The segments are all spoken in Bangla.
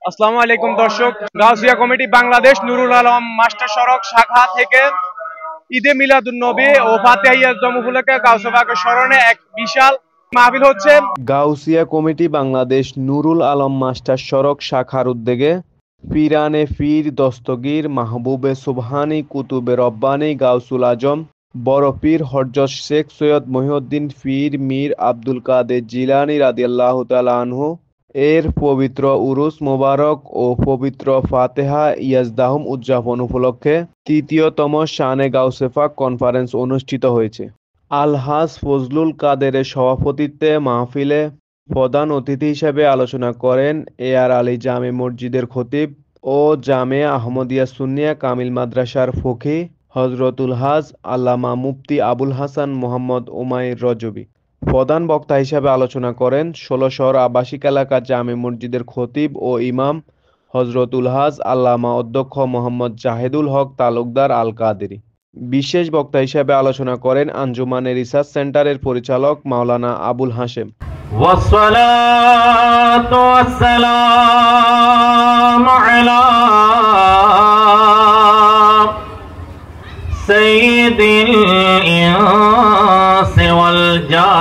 আসসালামু আলাইকুম দর্শক, গাউসিয়া কমিটি বাংলাদেশ নুরুল আলম মাস্টার সড়ক শাখা থেকে ঈদে মিলাদুন্নবী ও ফাতিহা ইয়াজম উপলক্ষে গাউসবাগের স্মরণে এক বিশাল মাহফিল হচ্ছে। গাউসিয়া কমিটি বাংলাদেশ নুরুল আলম মাস্টার সড়ক শাখার উদ্যোগে পীরানে পীর দস্তগীর মাহবুবে সুবহানী কুতুবে রব্বানী গাউসুল আজম বড় পীর হযরত শেখ সৈয়দ মহিউদ্দিন পীর মীর আব্দুল কাদের জিলানী রাদিয়াল্লাহু তাআলা আনহু এর পবিত্র উরুস মোবারক ও পবিত্র ফাতেহা ইয়াজদাহুম উদযাপন উপলক্ষে তৃতীয়তম শানে গাউসে পাক কনফারেন্স অনুষ্ঠিত হয়েছে। আলহাজ ফজলুল কাদেরের সভাপতিত্বে মাহফিলে প্রধান অতিথি হিসেবে আলোচনা করেন এআর আলী জামে মসজিদের খতিব ও জামিয়া আহমদিয়া সুন্নিয়া কামিল মাদ্রাসার ফকি হযরতুল হাজ আল্লামা মুফতি আবুল হাসান মোহাম্মদ উমাইর রজবী। প্রধান বক্তা হিসেবে আলোচনা করেন ষোলশহর আবাসিক এলাকা জামে মসজিদের খতিব ও ইমাম হযরতুল হাজ আল্লামা অধ্যক্ষ মোহাম্মদ জাহেদুল হক তালুকদার আল কাদেরী। বিশেষ বক্তা হিসেবে আলোচনা করেন আঞ্জুমানের রিসার্চ সেন্টারের পরিচালক মাওলানা আবুল হাশেম। ওয়াসসালাতু ওয়াসসালামু আলা সাইয়্যিদিল ইনসি ওয়াল জান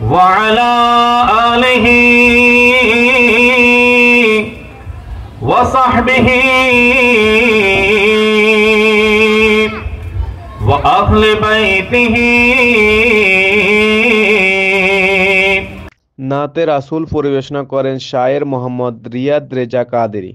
ওয়া আলা আলিহি ওয়া সাহবিহি ওয়া আহলি বাইতিহি। নাতে রাসূল পরিবেশনা করেন শায়ের মোহাম্মদ রিয়াদ রেজা কাদেরী।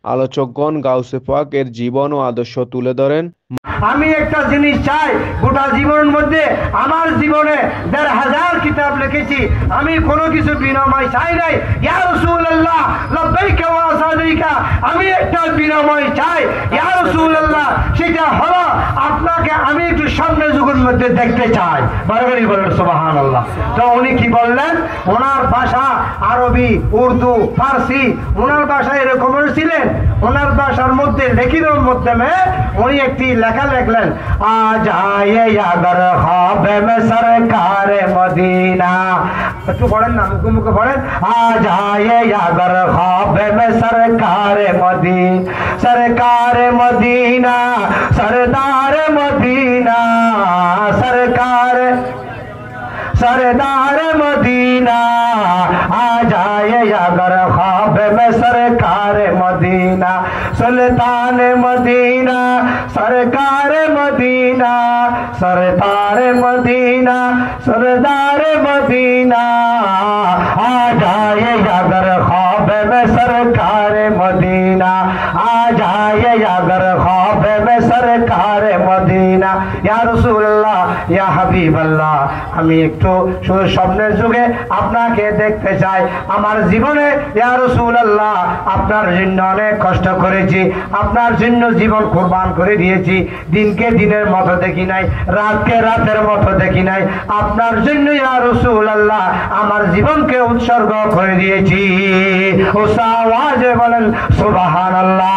আলোচকগণ গাউসে পাক এর জীবন ও আদর্শ তুলে ধরেন। আমি একটা জিনিস চাই, গোটা জীবনের মধ্যে আমার জীবনে ১,৫০০ কিতাব লিখেছি, আমি কোনো কিছু বিনিময় চাই নাই। ইয়া রাসূলুল্লাহ লাব্বাইকা ওয়া সাদাইকা, আমি একটা বিনিময় চাই ইয়া রাসূলুল্লাহ, সেটা হলো আপনাকে আমি একটু সামনে যুগের মধ্যে দেখতে চাই। বারবারই বলেন সুবহানাল্লাহ। তো উনি কি বললেন, ওনার ভাষা আরবি, উর্দু, ফার্সি, ওনার ভাষা এরকম ছিলেন। ওনার ভাষার মধ্যে লিখিতের মাধ্যমে উনি একটি লেখা লিখলেন, আজ আয়ে আগর খাবে মে সরকার মদিনা। একটু পড়েন না, মুখে মুখে পড়েন। আজ আয়ে আগর খাবে মে সরকার মদিনা, সরকার মদিনা, সরদার মদিনা, সরকার सरदार मदीना, आ जाए अगर ख्वाब में सरकार मदीना, सुल्तान मदीना, सरकार मदीना, सरदार मदीना, सरदार मदीना, आ जाए अगर ख्वाब में सरकार मदीना, आ जाए अगर ख्वाब में सरकार मदीना। या रसूलुल्लाह, या হাবিবাল্লাহ, আমি একটু শুধু স্বপ্নের যুগে আপনাকে দেখতে চাই। আমার জীবনে ইয়া রাসূলুল্লাহ আপনার জন্য অনেক কষ্ট করেছি, আপনার জন্য জীবন কুরবান করে দিয়েছি। দিনকে দিনের মতো দেখি নাই, রাতকে রাতের মতো দেখি নাই। আপনার জন্য ইয়া রাসূলুল্লাহ আমার জীবনকে উৎসর্গ করে দিয়েছি। ওসা আওয়াজে বলেন সুবহানাল্লাহ।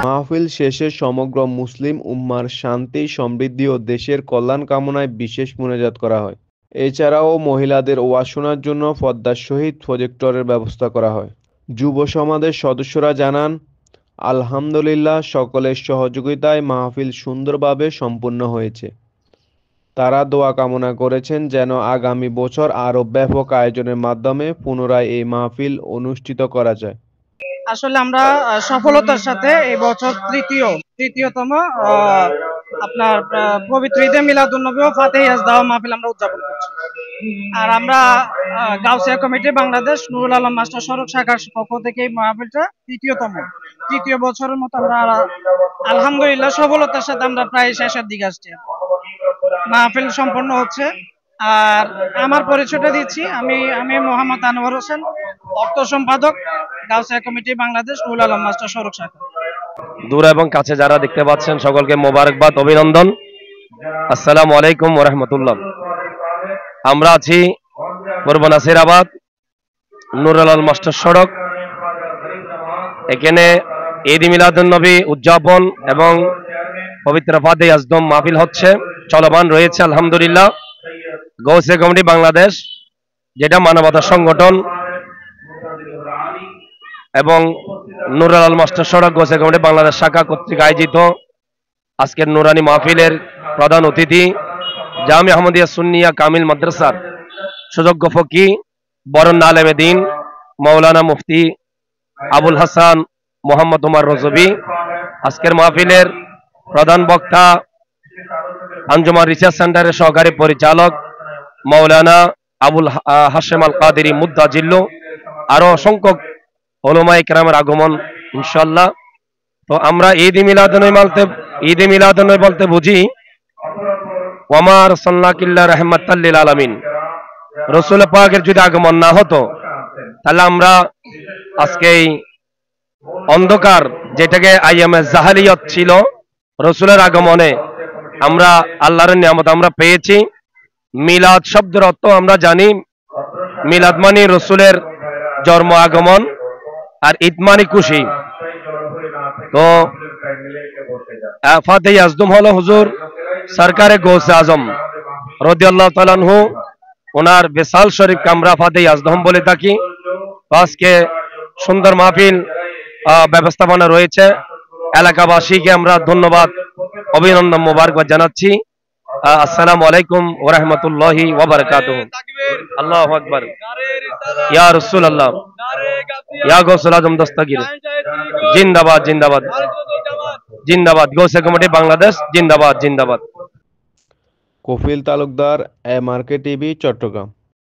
মাহফিল শেষে সমগ্র মুসলিম উম্মার শান্তি, সমৃদ্ধি ও দেশের কল্যাণ কামনায় বিশেষ মোনাজাত করা হয়। এছাড়াও মহিলাদের ওয়াজ শোনার জন্য পর্দার সহিত প্রজেক্টরের ব্যবস্থা করা হয়। যুব সমাজের সদস্যরা জানান, আলহামদুলিল্লাহ, সকলের সহযোগিতায় মাহফিল সুন্দরভাবে সম্পন্ন হয়েছে। তারা দোয়া কামনা করেছেন যেন আগামী বছর আরও ব্যাপক আয়োজনের মাধ্যমে পুনরায় এই মাহফিল অনুষ্ঠিত করা যায়। আসলে আমরা সফলতার সাথে এই বছর তৃতীয় তৃতীয়তম আপনার পবিত্র ঈদে মিলাদুন্নবী ও ফাতেহ ইয়াজদাহ মাহফিল আমরা উদযাপন করছি। আর আমরা গাউসিয়া কমিটি বাংলাদেশ নুরুল আলম মাস্টার সড়ক শাখার পক্ষ থেকে এই মাহফিলটা তৃতীয় বছরের মতো আমরা আলহামদুলিল্লাহ সফলতার সাথে আমরা প্রায় শেষের দিকে আসছি। মাহফিল সম্পন্ন হচ্ছে। আর আমার পরিচয়টা দিচ্ছি, আমি মোহাম্মদ আনোয়ার হোসেন, অর্থ সম্পাদক, গাউসিয়া কমিটি বাংলাদেশ নুরুল আলম মাস্টার সড়ক শাখা। দূর এবং কাছে যারা দেখতে পাচ্ছেন সকলকে মোবারকবাদ, অভিনন্দন। আসসালামু আলাইকুম ওয়া রাহমাতুল্লাহ। আমরা আছি পূর্ব নাসিরাবাদ নুরুল আলম মাস্টার সড়ক। এখানে ঈদ মিলাদুন নবী উদযাপন এবং পবিত্র ফাতেহ ইয়াজদাহ মাহফিল হচ্ছে, চলমান রয়েছে আলহামদুলিল্লাহ। গাউসিয়া কমিটি বাংলাদেশ, যেটা মানবতা সংগঠন, এবং নুরুল আলম মাস্টার সড়ক গাউসিয়া কমিটি বাংলাদেশ শাখা কর্তৃক আয়োজিত আজকের নুরানি মাহফিলের প্রধান অতিথি জামি আহমদিয়া সুন্নিয়া কামিল মাদ্রাসার সুযোগ্য ফকি বরণ্য আলেমে দ্বীন মাওলানা মুফতি আবুল হাসান মোহাম্মদ উমর রজবি। আজকের মাহফিলের প্রধান বক্তা আঞ্জুমান রিসার্চ সেন্টারের সহকারী পরিচালক মাওলানা আবুল হাশেম আল কাদেরি মুদ্দাজিল্লু। আরো অসংখ্য উলামায়ে কেরামের আগমন ইনশাআল্লাহ। তো আমরা ঈদ মিলাদুন্নবী বলতে বুঝি ওয়ামা আরসালনাকা ইল্লা রাহমাতাল লিল আলামিন। রাসূল পাকের যদি আগমন না হতো তাহলে আমরা আজকে এই অন্ধকার, যেটাকে আইয়ামে জাহালিয়ত ছিল, রাসূলের আগমনে আমরা আল্লাহর নিয়ামত আমরা পেয়েছি। মিলাদ শব্দের অর্থ আমরা জানি, মিলাদ মানে রাসূলের জন্ম আগমন, আর ঈদ মানে খুশি। তো ফাতেহ ইয়াজদাহ হলো হুজুর সরকারে গৌসে আজম রাদিয়াল্লাহু তাআলা আনহু, ওনার বিশাল শরীফকে আমরা ফাতেহ ইয়াজদাহ বলে থাকি। আজকে সুন্দর মাহফিল ব্যবস্থাপনা রয়েছে। এলাকাবাসীকে আমরা ধন্যবাদ, অভিনন্দন, মোবারকবাদ জানাচ্ছি। আসসালামু আলাইকুম ওয়া রাহমাতুল্লাহি ওয়া বারাকাতুহু। আল্লাহু আকবার। ইয়া রাসূলুল্লাহ, ইয়া গাউসুল আজম দস্তগীর জিন্দাবাদ, জিন্দাবাদ, জিন্দাবাদ। গাউসিয়া কমিটি বাংলাদেশ জিন্দাবাদ, জিন্দাবাদ। Kafil Talukdar, MRK TV, Chittagong.